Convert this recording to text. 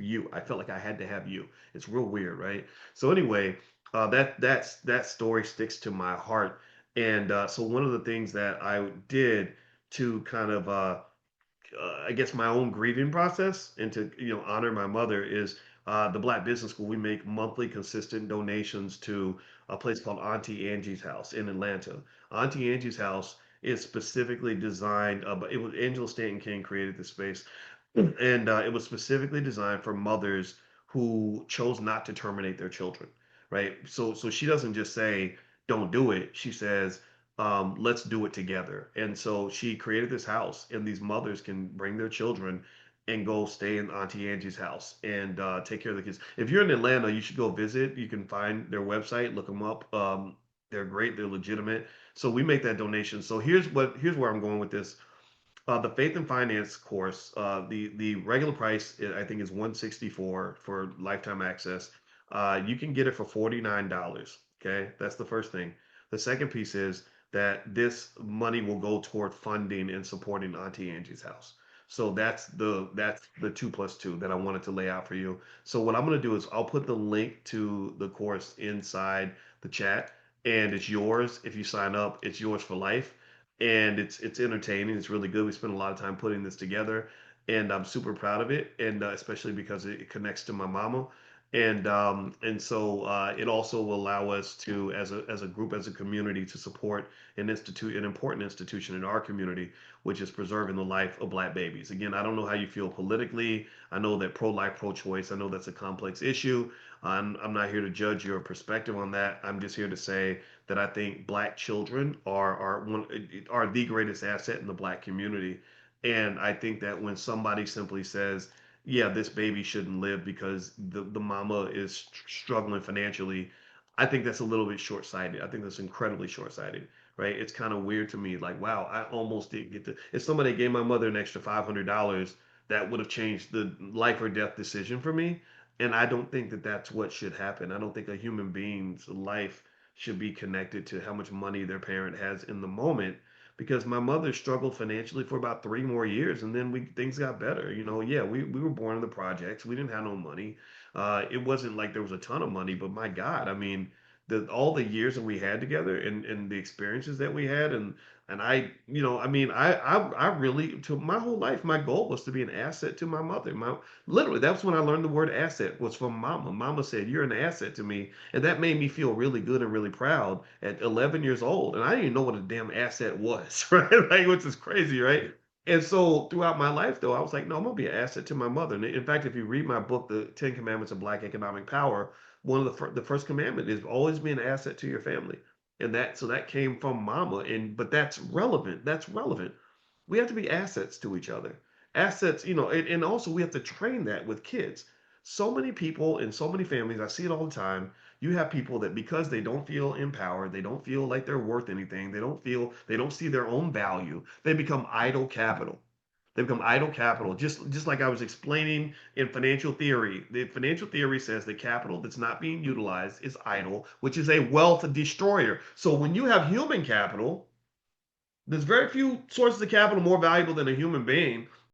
you. I felt like I had to have you. It's real weird, right? So anyway, that story sticks to my heart. And so one of the things that I did to kind of I guess my own grieving process and to honor my mother is the Black Business School. We make monthly consistent donations to a place called Auntie Angie's House in Atlanta. Auntie Angie's House is specifically designed. But it was Angela Stanton King created this space, and it was specifically designed for mothers who chose not to terminate their children. Right. So she doesn't just say don't do it. She says let's do it together. And so she created this house, and these mothers can bring their children and go stay in Auntie Angie's house and take care of the kids. If you're in Atlanta, you should go visit. You can find their website, look them up. They're great. They're legitimate. So we make that donation. So here's where I'm going with this. The Faith and Finance course, the regular price I think is 164 for lifetime access. You can get it for $49. Okay, that's the first thing. The second piece is that this money will go toward funding and supporting Auntie Angie's house. So that's the two plus two that I wanted to lay out for you. So what I'm gonna do is I'll put the link to the course inside the chat, and it's yours if you sign up. It's yours for life, and it's entertaining. It's really good. We spent a lot of time putting this together, and I'm super proud of it, and especially because it connects to my mama, and so it also will allow us to, as a group, as a community, to support an important institution in our community, which is preserving the life of Black babies. Again, I don't know how you feel politically. I know that pro-life, pro-choice. I know that's a complex issue. I'm not here to judge your perspective on that. I'm just here to say that I think Black children are the greatest asset in the Black community, and I think that when somebody simply says, "Yeah, this baby shouldn't live because the mama is struggling financially," I think that's a little bit short-sighted. I think that's incredibly short-sighted, right? It's kind of weird to me. Like, wow, I almost didn't get to. If somebody gave my mother an extra $500, that would have changed the life or death decision for me. And I don't think that that's what should happen. I don't think a human being's life should be connected to how much money their parent has in the moment, because my mother struggled financially for about 3 more years, and then we things got better. Yeah, we were born in the projects. We didn't have no money. It wasn't like there was a ton of money, but my God, I mean, all the years that we had together, and the experiences that we had, and I mean, I really, to my whole life, my goal was to be an asset to my mother. Literally, that's when I learned the word asset was from Mama. Mama said, "You're an asset to me," and that made me feel really good and really proud at 11 years old. And I didn't even know what a damn asset was, right? Like, which is crazy, right? And so throughout my life, though, I was like, no, I'm gonna be an asset to my mother. And in fact, if you read my book, The Ten Commandments of Black Economic Power, one of the first commandment is always be an asset to your family. And that came from Mama. And but that's relevant. That's relevant. We have to be assets to each other. Assets, and also we have to train that with kids. So many people in so many families, I see it all the time. You have people that, because they don't feel empowered, they don't feel like they're worth anything, they don't see their own value, they become idle capital. They become idle capital. Just like I was explaining in financial theory. The financial theory says that capital that's not being utilized is idle, which is a wealth destroyer. So when you have human capital, there's very few sources of capital more valuable than a human being.